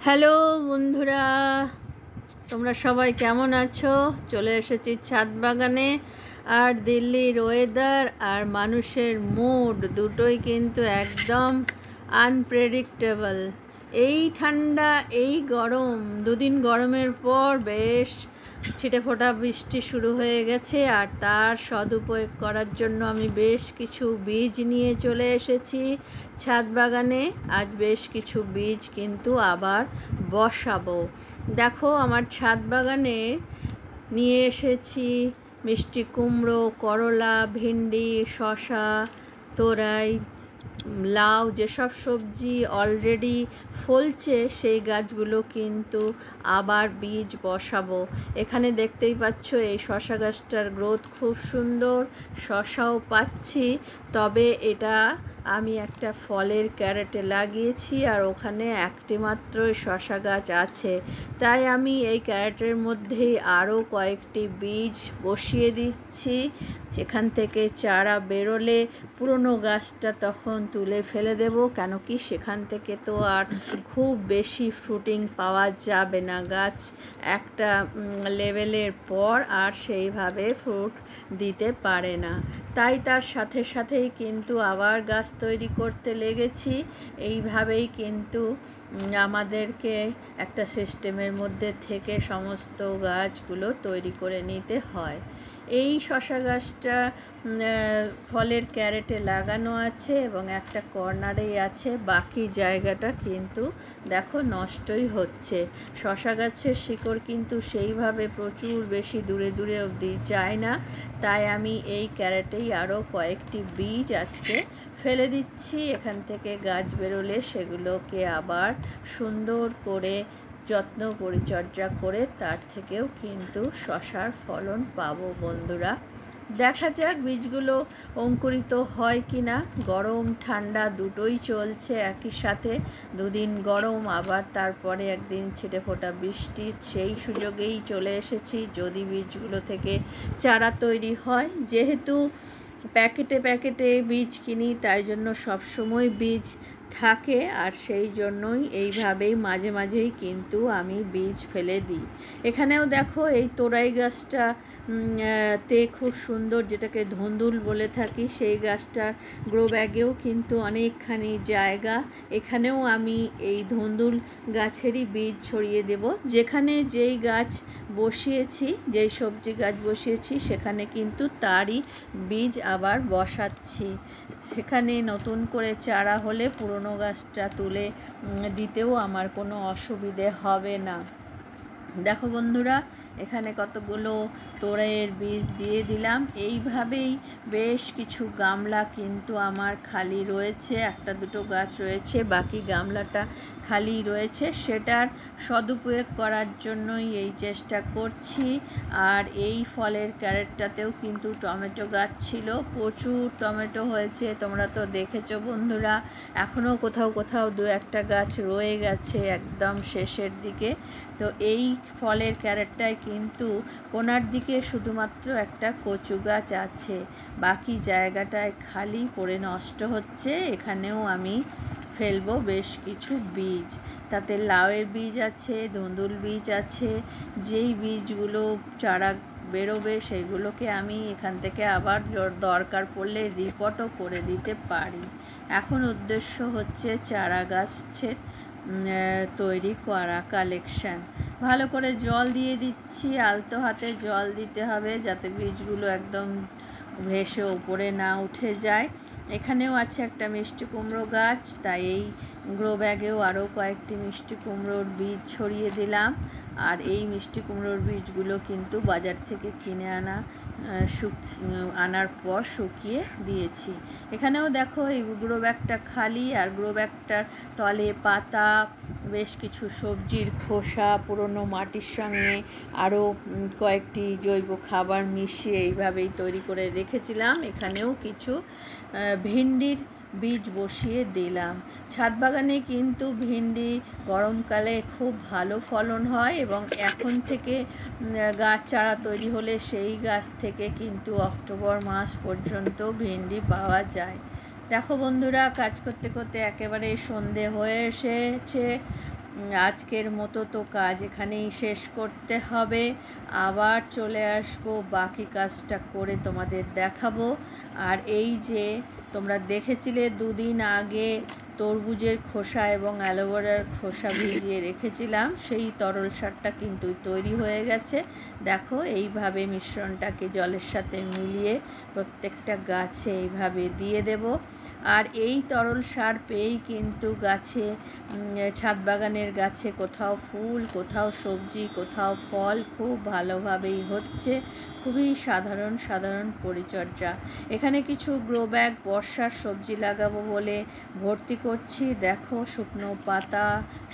Hello বন্ধুরা, তোমরা সবাই কেমন আছো? চলে এসেছি ছাদ বাগানে। আর দিল্লির ওয়েদার আর মানুষের মুড দুটোই কিন্তু একদম আনপ্রেডিক্টেবল। এই ঠান্ডা, এই গরম, দুদিন গরমের পর বেশ ছিটেফোঁটা বৃষ্টি শুরু হয়ে গেছে। আর তার সদুপয়োগ করার জন্য আমি বেশ কিছু বীজ নিয়ে চলে এসেছি ছাদ বাগানে। আজ বেশ কিছু বীজ কিন্তু আবার বসাবো। দেখো, আমার ছাদ বাগানে নিয়ে এসেছি মিষ্টি কুমড়ো, করলা, ভেন্ডি, শসা, তোরাই, লাউ, যেসব সবজি অলরেডি ফলছে সেই গাছগুলো কিন্তু আবার বীজ বসাবো। এখানে দেখতেই পাচ্ছ এই শসা গাছটার গ্রোথ খুব সুন্দর, শসাও পাচ্ছি। তবে এটা আমি একটা ফলের ক্যারেটে লাগিয়েছি আর ওখানে একটি মাত্রই শসা গাছ আছে, তাই আমি এই ক্যারেটের মধ্যেই আরও কয়েকটি বীজ বসিয়ে দিচ্ছি। সেখান থেকে চারা বেরোলে পুরনো গাছটা তখন তুলে ফেলে দেব, কেন কি সেখান থেকে তো আর খুব বেশি ফ্রুটিং পাওয়া যাবে না। গাছ একটা লেভেলের পর আর সেইভাবে ফ্রুট দিতে পারে না, তাই তার সাথে সাথেই কিন্তু আবার গাছ তৈরি করতে লেগেছি। এইভাবেই কিন্তু আমাদেরকে একটা সিস্টেমের মধ্যে থেকে সমস্ত গাছগুলো তৈরি করে নিতে হয়। এই শসা গাছটা ফলের ক্যারেটে লাগানো আছে এবং একটা কর্নারেই আছে, বাকি জায়গাটা কিন্তু দেখো নষ্টই হচ্ছে। শসা গাছের শিকড় কিন্তু সেইভাবে প্রচুর বেশি দূরে দূরে অবধি যায় না, তাই আমি এই ক্যারেটেই আরও কয়েকটি বীজ আজকে ফেলে দিচ্ছি। এখান থেকে গাছ বেরোলে সেগুলোকে আবার সুন্দর করে যত্ন পরিচর্যা করে তার থেকেও কিন্তু শসার ফলন পাবো বন্ধুরা। দেখা যাক বীজগুলো অঙ্কুরিত হয় কি না। গরম ঠান্ডা দুটোই চলছে একই সাথে। দুদিন গরম, আবার তারপরে একদিন ছিটেফোঁটা বৃষ্টি, সেই সুযোগেই চলে এসেছি। যদি বীজগুলো থেকে চারা তৈরি হয়, যেহেতু প্যাকেটে প্যাকেটে বীজ কিনি তাই জন্য সবসময় বীজ থাকে, আর সেই জন্যই এইভাবেই মাঝে মাঝেই কিন্তু আমি বীজ ফেলে দিই। এখানেও দেখো এই তোরাই গাছটা তে খুব সুন্দর, যেটাকে ধন্দুল বলে থাকি, সেই গাছটার গ্রো ব্যাগেও কিন্তু অনেকখানি জায়গা। এখানেও আমি এই ধন্দুল গাছেরই বীজ ছড়িয়ে দেব। যেখানে যেই গাছ বসিয়েছি, যেই সবজি গাছ বসিয়েছি, সেখানে কিন্তু তারই বীজ আবার বসাচ্ছি। সেখানে নতুন করে চারা হলে পুরনো গাছটা তুলে দিতেও আমার কোনো অসুবিধে হবে না। দেখো বন্ধুরা, এখানে কতগুলো তোরাইয়ের বীজ দিয়ে দিলাম। এইভাবেই বেশ কিছু গামলা কিন্তু আমার খালি রয়েছে, একটা দুটো গাছ রয়েছে, বাকি গামলাটা খালি রয়েছে। সেটার সদুপয়োগ করার জন্যই এই চেষ্টা করছি। আর এই ফলের ক্যারেটটাতেও কিন্তু টমেটো গাছ ছিল, প্রচুর টমেটো হয়েছে, তোমরা তো দেখেছো বন্ধুরা। এখনও কোথাও কোথাও দু একটা গাছ রয়ে গেছে একদম শেষের দিকে। তো এই ফলের ক্যারেটটায় কিন্তু কোনার দিকে শুধুমাত্র একটা কচু গাছ আছে, বাকি জায়গাটায় খালি পড়ে নষ্ট হচ্ছে। এখানেও আমি ফেলবো বেশ কিছু বীজ, তাতে লাউয়ের বীজ আছে, ধুন্দুল বীজ আছে। যেই বীজগুলো চারা বেরোবে সেইগুলোকে আমি এখান থেকে আবার দরকার পড়লে রিপোর্টও করে দিতে পারি। এখন উদ্দেশ্য হচ্ছে চারা গাছের তৈরি করা, কালেকশান। ভালো করে জল দিয়ে দিচ্ছি, আলতো হাতে জল দিতে হবে যাতে বীজগুলো একদম ভেসে ওপরে না উঠে যায়। এখানেও আছে একটা মিষ্টি কুমড়ো গাছ, তাই এই গ্রো ব্যাগেও আরও কয়েকটি মিষ্টি কুমড়োর বীজ ছড়িয়ে দিলাম। আর এই মিষ্টি কুমড়োর বীজগুলো কিন্তু বাজার থেকে কিনে আনার পর শুকিয়ে দিয়েছি। এখানেও দেখো এই গ্রো ব্যাগটা খালি, আর গ্রো ব্যাগটার তলে পাতা, বেশ কিছু সবজির খোসা, পুরনো মাটির সঙ্গে আরও কয়েকটি জৈব খাবার মিশিয়ে এইভাবেই তৈরি করে রেখেছিলাম। এখানেও কিছু ভেন্ডির বীজ বসিয়ে দিলাম। ছাদ বাগানে কিন্তু ভেন্ডি গরমকালে খুব ভালো ফলন হয়, এবং এখন থেকে গাছ চারা তৈরি হলে সেই গাছ থেকে কিন্তু অক্টোবর মাস পর্যন্ত ভেন্ডি পাওয়া যায়। দেখো বন্ধুরা, কাজ করতে করতে একেবারে সন্ধে হয়ে এসেছে। আজকের মতো তো কাজ এখানেই শেষ করতে হবে। আবার চলে আসবো, বাকি কাজটা করে তোমাদের দেখাবো। আর এই যে তোমরা দেখেছিলে দুদিন আগে তরমুজের খোসা এবং অ্যালোভেরার খোসা ভিজিয়ে রেখেছিলাম, সেই তরল সারটা কিন্তু তৈরি হয়ে গেছে। দেখো, এইভাবে মিশ্রণটাকে জলের সাথে মিলিয়ে প্রত্যেকটা গাছে এইভাবে দিয়ে দেব। আর এই তরল সার পেয়েই কিন্তু গাছে, ছাদ বাগানের গাছে কোথাও ফুল, কোথাও সবজি, কোথাও ফল খুব ভালোভাবেই হচ্ছে। খুবই সাধারণ পরিচর্যা। এখানে কিছু গ্রো ব্যাগ বর্ষার সবজি লাগাবো বলে ভর্তি করছি। দেখো, শুকনো পাতা,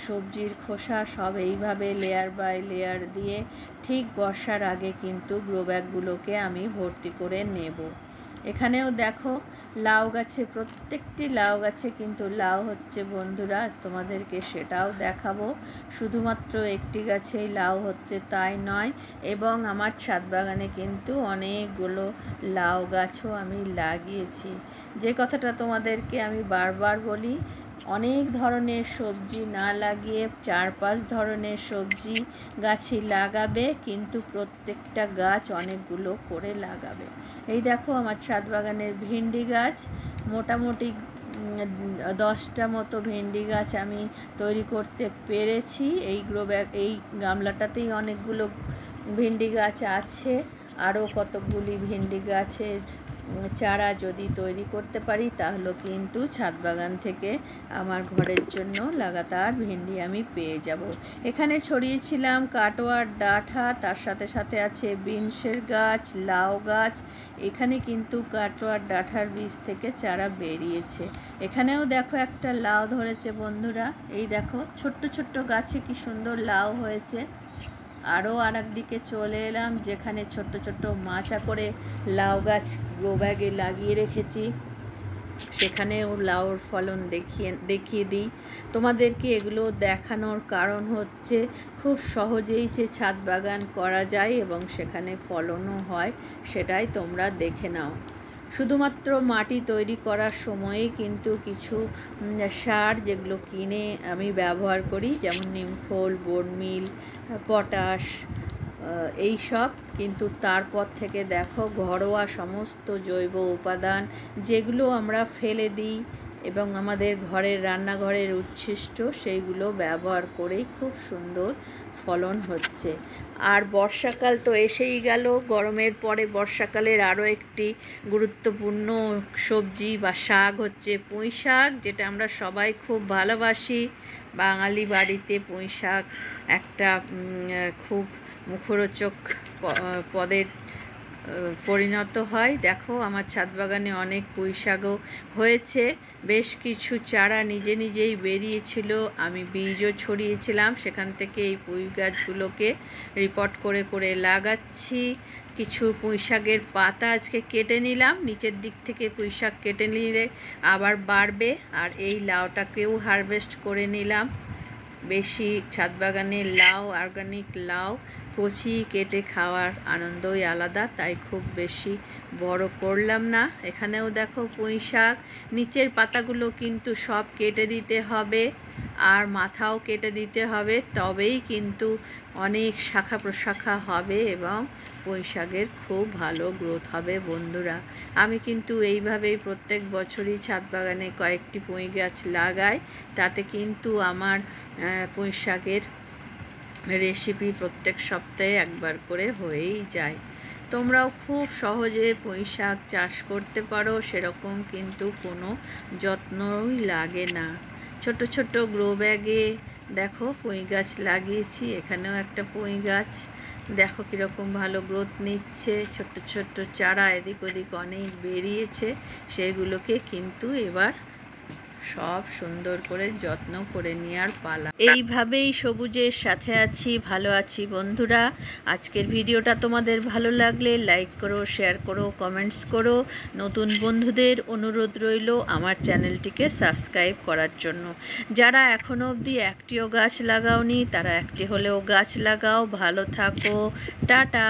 সবজির খোসা সব এইভাবে লেয়ার বাই লেয়ার দিয়ে ঠিক বর্ষার আগে কিন্তু গ্রো ব্যাগগুলোকে আমি ভর্তি করে নেব। এখানেও দেখো, লাউ গাছে, প্রত্যেকটি লাউ গাছে কিন্তু লাউ হচ্ছে বন্ধুরা, তোমাদেরকে সেটাও দেখাবো। শুধুমাত্র একটি গাছেই লাউ হচ্ছে তাই নয়, এবং আমার ছাদ বাগানে কিন্তু অনেকগুলো লাউ গাছও আমি লাগিয়েছি। যে কথাটা তোমাদেরকে আমি বারবার বলি, অনেক ধরনের সবজি না লাগিয়ে 4-5 ধরনের সবজি গাছই লাগাবে, কিন্তু প্রত্যেকটা গাছ অনেকগুলো করে লাগাবে। এই দেখো, আমার ছাদ বাগানের ভেন্ডি গাছ, মোটামুটি 10টা মতো ভেন্ডি গাছ আমি তৈরি করতে পেরেছি। এই গ্রো ব্যাগ, এই গামলাটাতেই অনেকগুলো ভেন্ডি গাছ আছে। আরও কতকগুলি ভেন্ডি গাছের চারা যদি তৈরি করতে পারি, তাহলে কিন্তু ছাদ বাগান থেকে আমার ঘরের জন্য লাগাতার ভেন্ডি আমি পেয়ে যাব। এখানে ছড়িয়েছিলাম কাটোয়ার ডাঁটা, তার সাথে সাথে আছে বিনসের গাছ, লাউ গাছ। এখানে কিন্তু কাটোয়ার ডাঁটার বীজ থেকে চারা বেরিয়েছে। এখানেও দেখো একটা লাউ ধরেছে বন্ধুরা। এই দেখো, ছোট্ট ছোট্ট গাছে কি সুন্দর লাউ হয়েছে। আরও আর একদিকে চলে এলাম, যেখানে ছোট্ট ছোট্ট মাচা করে লাউ গাছ গ্রো ব্যাগে লাগিয়ে রেখেছি। সেখানেও লাউর ফলন দেখিয়ে দিই তোমাদেরকে। এগুলো দেখানোর কারণ হচ্ছে, খুব সহজেই যে ছাদ বাগান করা যায় এবং সেখানে ফলনও হয়, সেটাই তোমরা দেখে নাও। শুধুমাত্র মাটি তৈরি করার সময়েই কিন্তু কিছু সার যেগুলো কিনে আমি ব্যবহার করি, যেমন নিমখোল, বোরমিল, পটাশ, এই সব। কিন্তু তারপর থেকে দেখো, ঘরোয়া সমস্ত জৈব উপাদান যেগুলো আমরা ফেলে দিই এবং আমাদের ঘরের রান্নাঘরের উচ্ছিষ্ট, সেইগুলো ব্যবহার করেই খুব সুন্দর ফলন হচ্ছে। আর বর্ষাকাল তো এসেই গেল। গরমের পরে বর্ষাকালের আরও একটি গুরুত্বপূর্ণ সবজি বা শাক হচ্ছে পুঁই শাক, যেটা আমরা সবাই খুব ভালোবাসি। বাঙালি বাড়িতে পুঁই শাক একটা খুব মুখরোচক পদের পরিণত হয়। দেখো, আমার ছাদ বাগানে অনেক পুঁই শাকও হয়েছে। বেশ কিছু চারা নিজেই বেরিয়েছিল, আমি বীজও ছড়িয়েছিলাম। সেখান থেকে এই পুঁই গাছগুলোকে রিপোর্ট করে লাগাচ্ছি। কিছু পুঁই শাকের পাতা আজকে কেটে নিলাম, নিচের দিক থেকে পুঁই শাক কেটে নিলে আবার বাড়বে। আর এই লাউটাকেও হারভেস্ট করে নিলাম। বেশি ছাদ বাগানে লাউ, অর্গানিক লাউ কচি কেটে খাওয়ার আনন্দই আলাদা, তাই খুব বেশি বড় করলাম না। এখানেও দেখো পুঁই শাক, নিচের পাতাগুলো কিন্তু সব কেটে দিতে হবে, আর মাথাও কেটে দিতে হবে, তবেই কিন্তু অনেক শাখা প্রশাখা হবে এবং পুঁই শাকের খুব ভালো গ্রোথ হবে বন্ধুরা। আমি কিন্তু এইভাবেই প্রত্যেক বছরই ছাদ বাগানে কয়েকটি পুঁই গাছ লাগাই, তাতে কিন্তু আমার পুঁই শাকের রেসিপি প্রত্যেক সপ্তাহে একবার করে হয়েই যায়। তোমরাও খুব সহজে পুঁই শাক চাষ করতে পারো, সেরকম কিন্তু কোনো যত্নই লাগে না। ছোট ছোট গ্রো ব্যাগে দেখো পুঁই গাছ লাগিয়েছি। এখানেও একটা পুঁই গাছ দেখো কীরকম ভালো গ্রোথ নিচ্ছে। ছোট্ট ছোট্ট চারা এদিক ওদিক অনেক বেরিয়েছে, সেগুলোকে কিন্তু এবার সব সুন্দর করে যত্ন করে নেওয়ার পালা। এইভাবেই সবুজের সাথে আছি, ভালো আছি বন্ধুরা। আজকের ভিডিওটা তোমাদের ভালো লাগলে লাইক করো, শেয়ার করো, কমেন্টস করো। নতুন বন্ধুদের অনুরোধ রইল আমার চ্যানেলটিকে সাবস্ক্রাইব করার জন্য। যারা এখনও অবধি একটিও গাছ লাগাওনি, তারা একটি হলেও গাছ লাগাও। ভালো থাকো, টাটা।